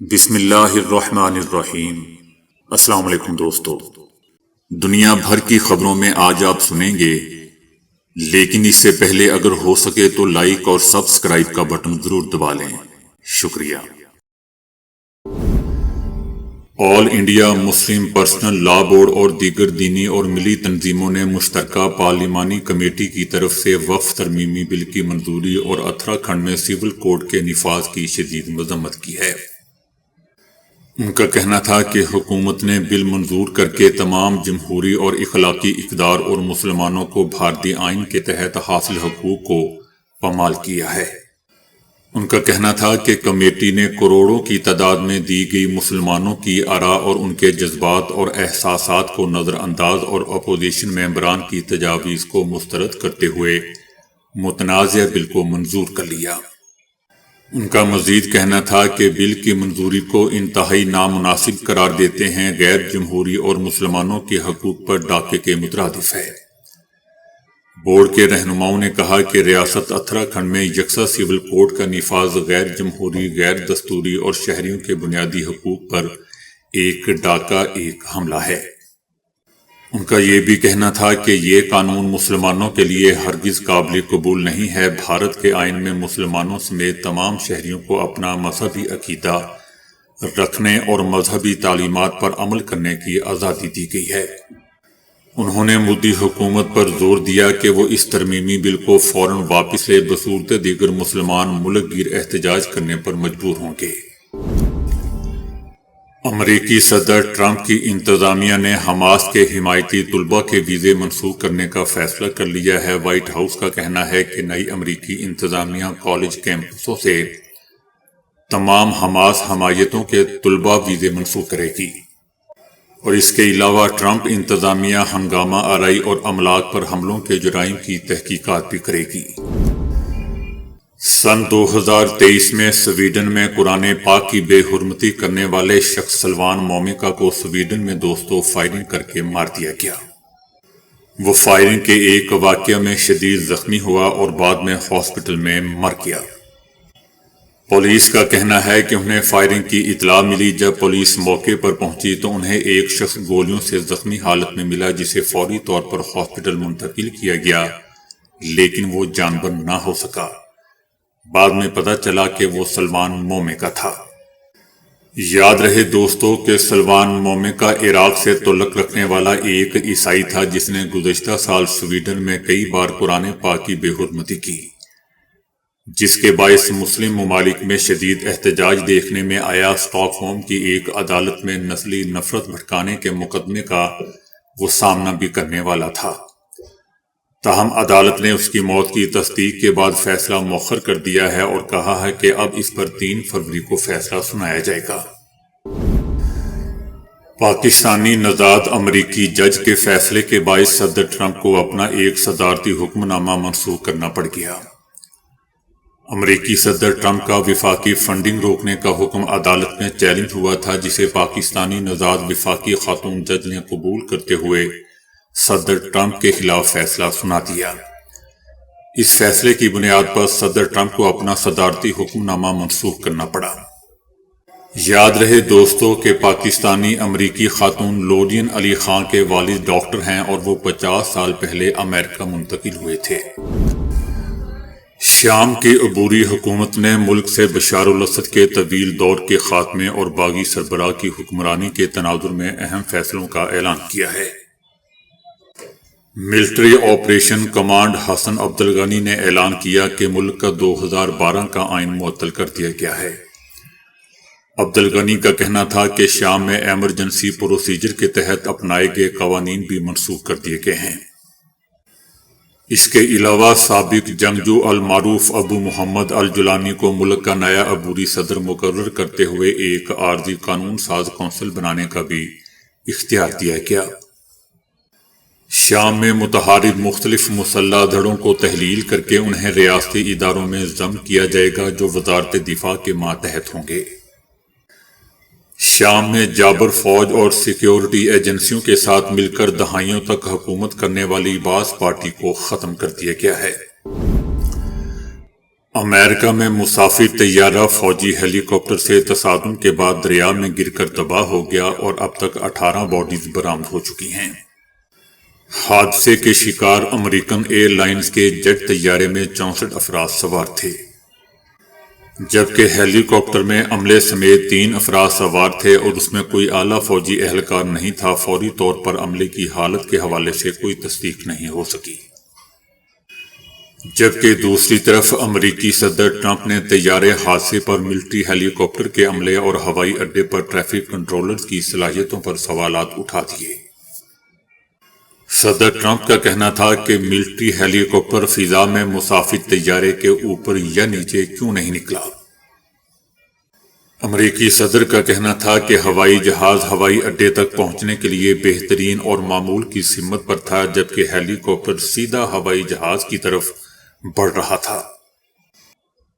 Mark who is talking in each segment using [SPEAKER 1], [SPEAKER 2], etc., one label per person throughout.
[SPEAKER 1] بسم اللہ الرحمن الرحیم۔ السلام علیکم دوستو، دنیا بھر کی خبروں میں آج آپ سنیں گے، لیکن اس سے پہلے اگر ہو سکے تو لائک اور سبسکرائب کا بٹن ضرور دبا لیں۔ شکریہ۔ آل انڈیا مسلم پرسنل لا بورڈ اور دیگر دینی اور ملی تنظیموں نے مشترکہ پارلیمانی کمیٹی کی طرف سے وقف ترمیمی بل کی منظوری اور اتراکھنڈ میں سول کوڈ کے نفاذ کی شدید مذمت کی ہے۔ ان کا کہنا تھا کہ حکومت نے بل منظور کر کے تمام جمہوری اور اخلاقی اقدار اور مسلمانوں کو بھارتی آئین کے تحت حاصل حقوق کو پامال کیا ہے۔ ان کا کہنا تھا کہ کمیٹی نے کروڑوں کی تعداد میں دی گئی مسلمانوں کی آراء اور ان کے جذبات اور احساسات کو نظر انداز اور اپوزیشن ممبران کی تجاویز کو مسترد کرتے ہوئے متنازع بل کو منظور کر لیا۔ ان کا مزید کہنا تھا کہ بل کی منظوری کو انتہائی نامناسب قرار دیتے ہیں، غیر جمہوری اور مسلمانوں کے حقوق پر ڈاکے کے مترادف ہے۔ بورڈ کے رہنماؤں نے کہا کہ ریاست اتراکھنڈ میں یکساں سول کوڈ کا نفاذ غیر جمہوری، غیر دستوری اور شہریوں کے بنیادی حقوق پر ایک ڈاکہ، ایک حملہ ہے۔ ان کا یہ بھی کہنا تھا کہ یہ قانون مسلمانوں کے لیے ہرگز قابل قبول نہیں ہے۔ بھارت کے آئین میں مسلمانوں سمیت تمام شہریوں کو اپنا مذہبی عقیدہ رکھنے اور مذہبی تعلیمات پر عمل کرنے کی آزادی دی گئی ہے۔ انہوں نے مودی حکومت پر زور دیا کہ وہ اس ترمیمی بل کو فوراً واپس لے، بصورت دیگر مسلمان ملک گیر احتجاج کرنے پر مجبور ہوں گے۔ امریکی صدر ٹرمپ کی انتظامیہ نے حماس کے حمایتی طلباء کے ویزے منسوخ کرنے کا فیصلہ کر لیا ہے۔ وائٹ ہاؤس کا کہنا ہے کہ نئی امریکی انتظامیہ کالج کیمپسوں سے تمام حماس حمایتوں کے طلباء ویزے منسوخ کرے گی، اور اس کے علاوہ ٹرمپ انتظامیہ ہنگامہ آرائی اور املاک پر حملوں کے جرائم کی تحقیقات بھی کرے گی۔ سن 2023 میں سویڈن میں قرآن پاک کی بے حرمتی کرنے والے شخص سلوان مومکا کو سویڈن میں دوستوں فائرنگ کر کے مار دیا گیا۔ وہ فائرنگ کے ایک واقعہ میں شدید زخمی ہوا اور بعد میں ہاسپٹل میں مر گیا۔ پولیس کا کہنا ہے کہ انہیں فائرنگ کی اطلاع ملی۔ جب پولیس موقع پر پہنچی تو انہیں ایک شخص گولیوں سے زخمی حالت میں ملا، جسے فوری طور پر ہاسپٹل منتقل کیا گیا، لیکن وہ جان بر نہ ہو سکا۔ بعد میں پتہ چلا کہ وہ سلوان مومکا تھا۔ یاد رہے دوستو کہ سلوان مومکا عراق سے تعلق رکھنے والا ایک عیسائی تھا، جس نے گزشتہ سال سویڈن میں کئی بار قرآن پاک کی بے حرمتی کی، جس کے باعث مسلم ممالک میں شدید احتجاج دیکھنے میں آیا۔ اسٹاک ہوم کی ایک عدالت میں نسلی نفرت بھڑکانے کے مقدمے کا وہ سامنا بھی کرنے والا تھا، تاہم عدالت نے اس کی موت کی تصدیق کے بعد فیصلہ مؤخر کر دیا ہے اور کہا ہے کہ اب اس پر 3 فروری کو فیصلہ سنایا جائے گا۔ پاکستانی نژاد امریکی جج کے فیصلے کے باعث صدر ٹرمپ کو اپنا ایک صدارتی حکم نامہ منسوخ کرنا پڑ گیا۔ امریکی صدر ٹرمپ کا وفاقی فنڈنگ روکنے کا حکم عدالت میں چیلنج ہوا تھا، جسے پاکستانی نژاد وفاقی خاتون جج نے قبول کرتے ہوئے صدر ٹرمپ کے خلاف فیصلہ سنا دیا۔ اس فیصلے کی بنیاد پر صدر ٹرمپ کو اپنا صدارتی حکم نامہ منسوخ کرنا پڑا۔ یاد رہے دوستو کہ پاکستانی امریکی خاتون لورین علی خان کے والد ڈاکٹر ہیں اور وہ 50 سال پہلے امریکہ منتقل ہوئے تھے۔ شام کی عبوری حکومت نے ملک سے بشار الاسد کے طویل دور کے خاتمے اور باغی سربراہ کی حکمرانی کے تناظر میں اہم فیصلوں کا اعلان کیا ہے۔ ملٹری آپریشن کمانڈ حسن عبدالغنی نے اعلان کیا کہ ملک کا 2012 کا آئین معطل کر دیا گیا ہے۔ عبدالغنی کا کہنا تھا کہ شام میں ایمرجنسی پروسیجر کے تحت اپنائے گئے قوانین بھی منسوخ کر دیے گئے ہیں۔ اس کے علاوہ سابق جنگجو المعروف ابو محمد الجولانی کو ملک کا نیا عبوری صدر مقرر کرتے ہوئے ایک عارضی قانون ساز کونسل بنانے کا بھی اختیار دیا گیا۔ شام میں متحارب مختلف مسلح دھڑوں کو تحلیل کر کے انہیں ریاستی اداروں میں ضم کیا جائے گا، جو وزارت دفاع کے ماتحت ہوں گے۔ شام میں جابر فوج اور سیکیورٹی ایجنسیوں کے ساتھ مل کر دہائیوں تک حکومت کرنے والی باس پارٹی کو ختم کر دیا گیا ہے۔ امریکہ میں مسافر طیارہ فوجی ہیلی کاپٹر سے تصادم کے بعد دریا میں گر کر تباہ ہو گیا اور اب تک 18 باڈیز برآمد ہو چکی ہیں۔ حادثے کے شکار امریکن ایئر لائنز کے جیٹ طیارے میں 64 افراد سوار تھے، جبکہ ہیلی کاپٹر میں عملے سمیت 3 افراد سوار تھے اور اس میں کوئی اعلیٰ فوجی اہلکار نہیں تھا۔ فوری طور پر عملے کی حالت کے حوالے سے کوئی تصدیق نہیں ہو سکی، جبکہ دوسری طرف امریکی صدر ٹرمپ نے طیارے حادثے پر ملٹری ہیلی کاپٹر کے عملے اور ہوائی اڈے پر ٹریفک کنٹرولرز کی صلاحیتوں پر سوالات اٹھا دیے۔ صدر ٹرمپ کا کہنا تھا کہ ملٹری ہیلی کاپٹر فضا میں مسافر طیارے کے اوپر یا نیچے کیوں نہیں نکلا۔ امریکی صدر کا کہنا تھا کہ ہوائی جہاز ہوائی اڈے تک پہنچنے کے لیے بہترین اور معمول کی سمت پر تھا، جبکہ ہیلی کاپٹر سیدھا ہوائی جہاز کی طرف بڑھ رہا تھا۔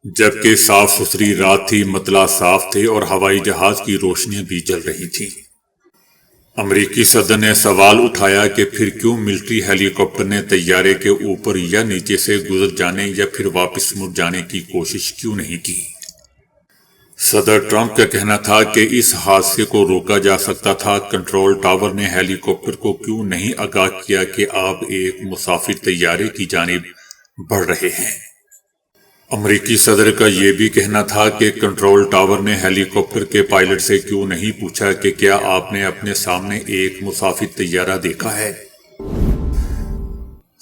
[SPEAKER 1] جبکہ صاف ستھری رات تھی، مطلع صاف تھے اور ہوائی جہاز کی روشنیاں بھی جل رہی تھیں۔ امریکی صدر نے سوال اٹھایا کہ پھر کیوں ملٹری ہیلی کاپٹر نے طیارے کے اوپر یا نیچے سے گزر جانے یا پھر واپس مڑ جانے کی کوشش کیوں نہیں کی۔ صدر ٹرمپ کا کہنا تھا کہ اس حادثے کو روکا جا سکتا تھا۔ کنٹرول ٹاور نے ہیلی کاپٹر کو کیوں نہیں آگاہ کیا کہ آپ ایک مسافر طیارے کی جانب بڑھ رہے ہیں۔ امریکی صدر کا یہ بھی کہنا تھا کہ کنٹرول ٹاور نے ہیلی کاپٹر کے پائلٹ سے کیوں نہیں پوچھا کہ کیا آپ نے اپنے سامنے ایک مسافر طیارہ دیکھا ہے۔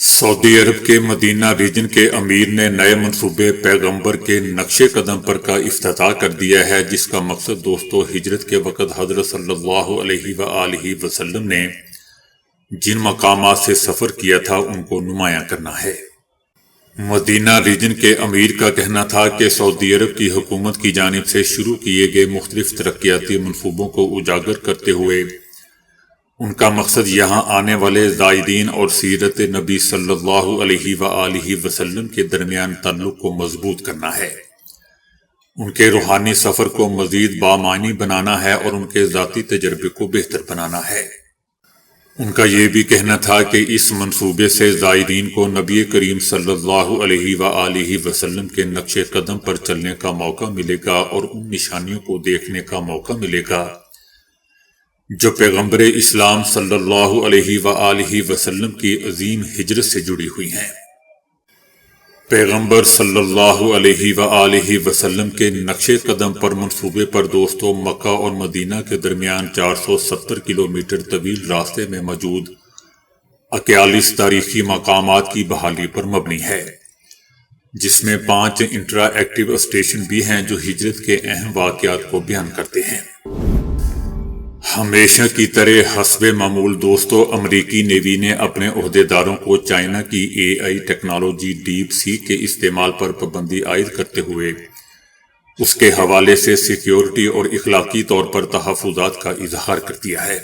[SPEAKER 1] سعودی عرب کے مدینہ ریجن کے امیر نے نئے منصوبے پیغمبر کے نقش قدم پر کا افتتاح کر دیا ہے، جس کا مقصد دوستو ہجرت کے وقت حضرت صلی اللہ علیہ وآلہ وسلم نے جن مقامات سے سفر کیا تھا ان کو نمایاں کرنا ہے۔ مدینہ ریجن کے امیر کا کہنا تھا کہ سعودی عرب کی حکومت کی جانب سے شروع کیے گئے مختلف ترقیاتی منصوبوں کو اجاگر کرتے ہوئے ان کا مقصد یہاں آنے والے زائرین اور سیرت نبی صلی اللہ علیہ وآلہ وسلم کے درمیان تعلق کو مضبوط کرنا ہے، ان کے روحانی سفر کو مزید بامعنی بنانا ہے اور ان کے ذاتی تجربے کو بہتر بنانا ہے۔ ان کا یہ بھی کہنا تھا کہ اس منصوبے سے زائرین کو نبی کریم صلی اللہ علیہ وآلہ وسلم کے نقش قدم پر چلنے کا موقع ملے گا اور ان نشانیوں کو دیکھنے کا موقع ملے گا جو پیغمبر اسلام صلی اللہ علیہ وآلہ وسلم کی عظیم ہجرت سے جڑی ہوئی ہیں۔ پیغمبر صلی اللہ علیہ وآلہ وسلم کے نقش قدم پر منصوبے پر دوستو مکہ اور مدینہ کے درمیان 470 کلومیٹر طویل راستے میں موجود 41 تاریخی مقامات کی بحالی پر مبنی ہے، جس میں 5 انٹرا ایکٹیو اسٹیشن بھی ہیں جو ہجرت کے اہم واقعات کو بیان کرتے ہیں۔ ہمیشہ کی طرح حسب معمول دوستو امریکی نیوی نے اپنے عہدیداروں کو چائنا کی اے آئی ٹیکنالوجی ڈیپ سیک کے استعمال پر پابندی عائد کرتے ہوئے اس کے حوالے سے سیکیورٹی اور اخلاقی طور پر تحفظات کا اظہار کر دیا ہے۔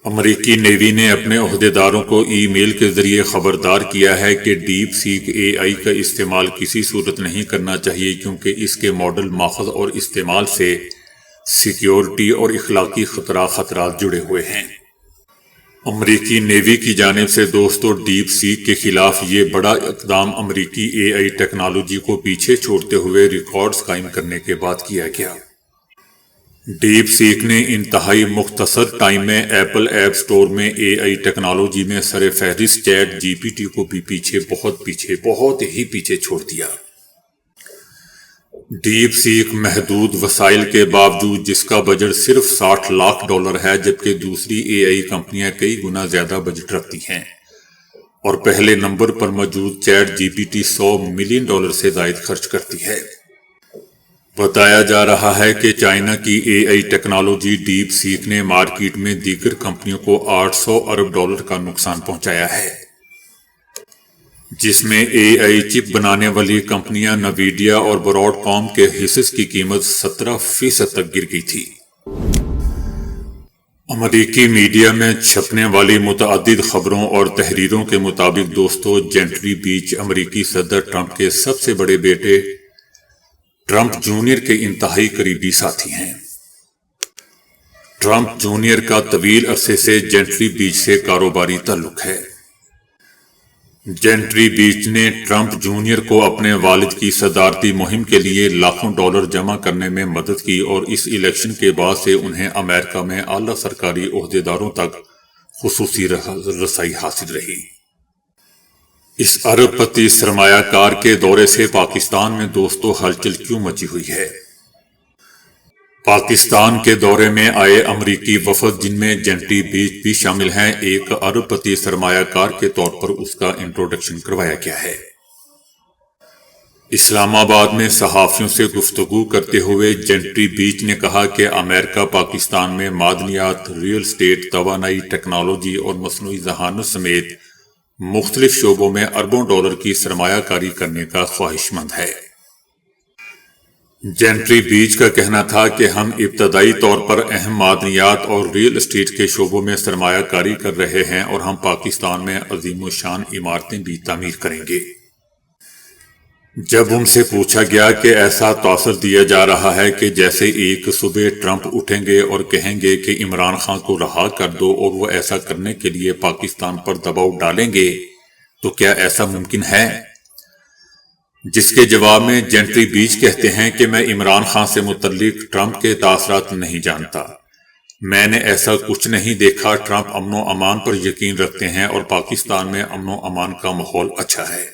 [SPEAKER 1] امریکی نیوی نے اپنے عہدیداروں کو ای میل کے ذریعے خبردار کیا ہے کہ ڈیپ سیک اے آئی کا استعمال کسی صورت نہیں کرنا چاہیے، کیونکہ اس کے ماڈل ماخذ اور استعمال سے سیکیورٹی اور اخلاقی خطرات جڑے ہوئے ہیں۔ امریکی نیوی کی جانب سے دوستو ڈیپ سیک کے خلاف یہ بڑا اقدام امریکی اے آئی ٹیکنالوجی کو پیچھے چھوڑتے ہوئے ریکارڈز قائم کرنے کے بعد کیا گیا۔ ڈیپ سیک نے انتہائی مختصر ٹائم میں ایپل ایپ سٹور میں اے آئی ٹیکنالوجی میں سر فہرست چیٹ جی پی ٹی کو بھی بہت ہی پیچھے چھوڑ دیا۔ ڈیپ سیک محدود وسائل کے باوجود، جس کا بجٹ صرف $60 لاکھ ہے، جبکہ دوسری اے آئی کمپنیاں کئی گنا زیادہ بجٹ رکھتی ہیں، اور پہلے نمبر پر موجود ChatGPT $100 million سے زائد خرچ کرتی ہے۔ بتایا جا رہا ہے کہ چائنا کی اے آئی ٹیکنالوجی ڈیپ سیک نے مارکیٹ میں دیگر کمپنیوں کو $800 ارب کا نقصان پہنچایا ہے، جس میں اے آئی چپ بنانے والی کمپنیاں نویڈیا اور براڈ کام کے حصص کی قیمت 17% تک گر گئی تھی۔ امریکی میڈیا میں چھپنے والی متعدد خبروں اور تحریروں کے مطابق دوستو جینٹری بیچ امریکی صدر ٹرمپ کے سب سے بڑے بیٹے ٹرمپ جونیئر کے انتہائی قریبی ساتھی ہیں۔ ٹرمپ جونیئر کا طویل عرصے سے جینٹری بیچ سے کاروباری تعلق ہے۔ جینٹری بیچ نے ٹرمپ جونیئر کو اپنے والد کی صدارتی مہم کے لیے لاکھوں ڈالر جمع کرنے میں مدد کی اور اس الیکشن کے بعد سے انہیں امریکہ میں اعلیٰ سرکاری عہدیداروں تک خصوصی رسائی حاصل رہی۔ اس ارب پتی سرمایہ کار کے دورے سے پاکستان میں دوستوں ہلچل کیوں مچی ہوئی ہے؟ پاکستان کے دورے میں آئے امریکی وفد جن میں جینٹری بیچ بھی شامل ہیں، ایک ارب پتی سرمایہ کار کے طور پر اس کا انٹروڈکشن کروایا گیا ہے۔ اسلام آباد میں صحافیوں سے گفتگو کرتے ہوئے جینٹری بیچ نے کہا کہ امریکہ پاکستان میں معدنیات، ریل اسٹیٹ، توانائی، ٹیکنالوجی اور مصنوعی ذہانت سمیت مختلف شعبوں میں اربوں ڈالر کی سرمایہ کاری کرنے کا خواہش مند ہے۔ جینٹری بیچ کا کہنا تھا کہ ہم ابتدائی طور پر اہم معدنیات اور ریل اسٹیٹ کے شعبوں میں سرمایہ کاری کر رہے ہیں اور ہم پاکستان میں عظیم الشان عمارتیں بھی تعمیر کریں گے۔ جب ان سے پوچھا گیا کہ ایسا تاثر دیا جا رہا ہے کہ جیسے ایک صبح ٹرمپ اٹھیں گے اور کہیں گے کہ عمران خان کو رہا کر دو اور وہ ایسا کرنے کے لیے پاکستان پر دباؤ ڈالیں گے، تو کیا ایسا ممکن ہے؟ جس کے جواب میں جینٹری بیچ کہتے ہیں کہ میں عمران خان سے متعلق ٹرمپ کے تاثرات نہیں جانتا، میں نے ایسا کچھ نہیں دیکھا۔ ٹرمپ امن و امان پر یقین رکھتے ہیں اور پاکستان میں امن و امان کا ماحول اچھا ہے۔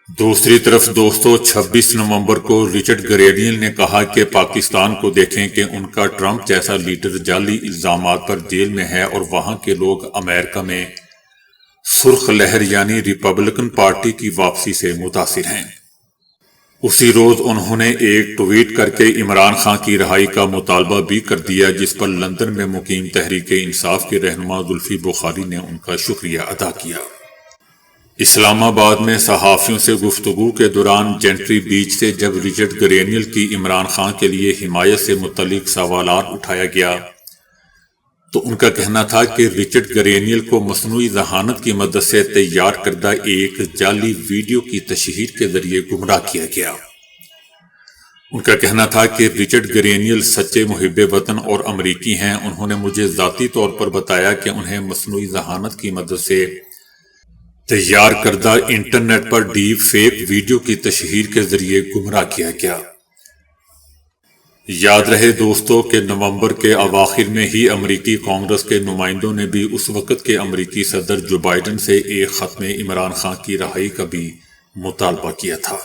[SPEAKER 1] دوسری طرف دوستو 26 نومبر کو رچرڈ گرینیل نے کہا کہ پاکستان کو دیکھیں کہ ان کا ٹرمپ جیسا لیڈر جعلی الزامات پر جیل میں ہے اور وہاں کے لوگ امریکہ میں سرخ لہر یعنی ریپبلکن پارٹی کی واپسی سے متاثر ہیں۔ اسی روز انہوں نے ایک ٹویٹ کر کے عمران خان کی رہائی کا مطالبہ بھی کر دیا، جس پر لندن میں مقیم تحریک انصاف کے رہنما زلفی بخاری نے ان کا شکریہ ادا کیا۔ اسلام آباد میں صحافیوں سے گفتگو کے دوران جینٹری بیچ سے جب رچرڈ گرینیل کی عمران خان کے لیے حمایت سے متعلق سوالات اٹھایا گیا تو ان کا کہنا تھا کہ رچرڈ گرینیل کو مصنوعی ذہانت کی مدد سے تیار کردہ ایک جعلی ویڈیو کی تشہیر کے ذریعے گمراہ کیا گیا۔ ان کا کہنا تھا کہ رچرڈ گرینیل سچے محب وطن اور امریکی ہیں۔ انہوں نے مجھے ذاتی طور پر بتایا کہ انہیں مصنوعی ذہانت کی مدد سے تیار کردہ انٹرنیٹ پر ڈیپ فیک ویڈیو کی تشہیر کے ذریعے گمراہ کیا گیا۔ یاد رہے دوستو کہ نومبر کے اواخر میں ہی امریکی کانگریس کے نمائندوں نے بھی اس وقت کے امریکی صدر جو بائیڈن سے ایک خط میں عمران خان کی رہائی کا بھی مطالبہ کیا تھا۔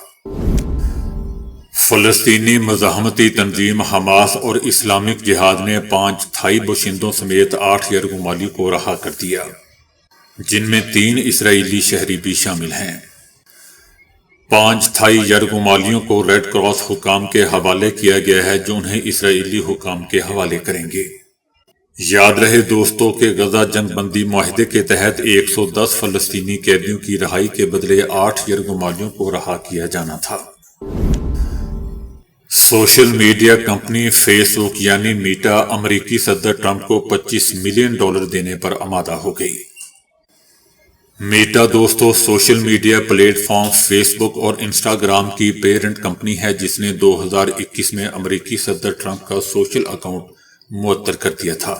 [SPEAKER 1] فلسطینی مزاحمتی تنظیم حماس اور اسلامک جہاد نے 5 تھائی باشندوں سمیت 8 یرغمالیوں کو رہا کر دیا، جن میں 3 اسرائیلی شہری بھی شامل ہیں۔ 5 تھائی یرغمالیوں کو ریڈ کراس حکام کے حوالے کیا گیا ہے جو انہیں اسرائیلی حکام کے حوالے کریں گے۔ یاد رہے دوستو کہ غزہ جنگ بندی معاہدے کے تحت 110 فلسطینی قیدیوں کی رہائی کے بدلے 8 یرغمالیوں کو رہا کیا جانا تھا۔ سوشل میڈیا کمپنی فیس بک یعنی میٹا امریکی صدر ٹرمپ کو $25 ملین دینے پر آمادہ ہو گئی۔ میٹا دوستو social media platform Facebook اور انسٹاگرام کی پیرنٹ کمپنی ہے جس نے 2021 میں امریکی صدر ٹرمپ کا سوشل اکاؤنٹ معطل کر دیا تھا۔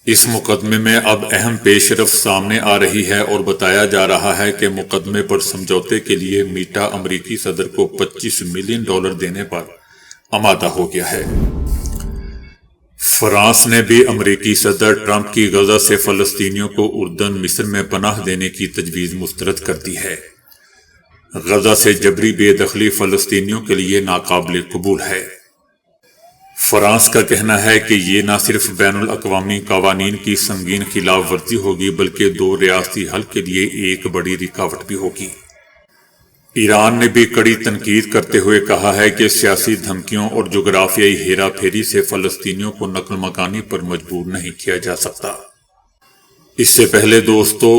[SPEAKER 1] اس مقدمے میں اب اہم پیش رفت سامنے آ رہی ہے اور بتایا جا رہا ہے کہ مقدمے پر سمجھوتے کے لیے میٹا امریکی صدر کو $25 ملین دینے پر آمادہ ہو گیا ہے۔ فرانس نے بھی امریکی صدر ٹرمپ کی غزہ سے فلسطینیوں کو اردن مصر میں پناہ دینے کی تجویز مسترد کر دی ہے۔ غزہ سے جبری بے دخلی فلسطینیوں کے لیے ناقابل قبول ہے۔ فرانس کا کہنا ہے کہ یہ نہ صرف بین الاقوامی قوانین کی سنگین خلاف ورزی ہوگی بلکہ 2 ریاستی حل کے لیے ایک بڑی رکاوٹ بھی ہوگی۔ ایران نے بھی کڑی تنقید کرتے ہوئے کہا ہے کہ سیاسی دھمکیوں اور جغرافیائی ہیرا پھیری سے فلسطینیوں کو نقل مکانی پر مجبور نہیں کیا جا سکتا۔ اس سے پہلے دوستو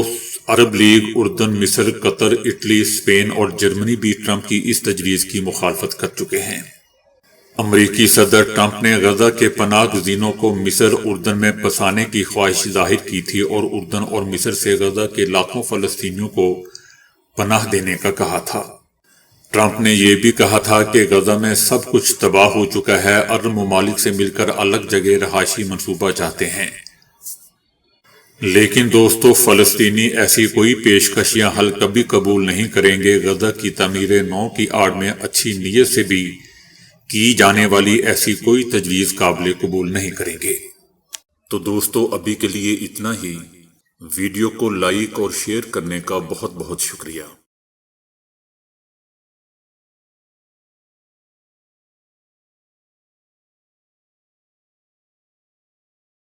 [SPEAKER 1] عرب لیگ، اردن، مصر، قطر، اٹلی، اسپین اور جرمنی بھی ٹرمپ کی اس تجویز کی مخالفت کر چکے ہیں۔ امریکی صدر ٹرمپ نے غزہ کے پناہ گزینوں کو مصر، اردن میں بسانے کی خواہش ظاہر کی تھی اور اردن اور مصر سے غزہ کے لاکھوں فلسطینیوں کو پناہ دینے کا کہا تھا۔ ٹرمپ نے یہ بھی کہا تھا کہ غزہ میں سب کچھ تباہ ہو چکا ہے، عرب ممالک سے مل کر الگ جگہ رہائشی منصوبہ چاہتے ہیں۔ لیکن دوستو، فلسطینی ایسی کوئی پیشکشیاں حل کبھی قبول نہیں کریں گے۔ غزہ کی تعمیر نو کی آڑ میں اچھی نیت سے بھی کی جانے والی ایسی کوئی تجویز قابل قبول نہیں کریں گے۔ تو دوستو، ابھی کے لیے اتنا ہی۔ ویڈیو کو لائک اور شیئر کرنے کا بہت بہت شکریہ۔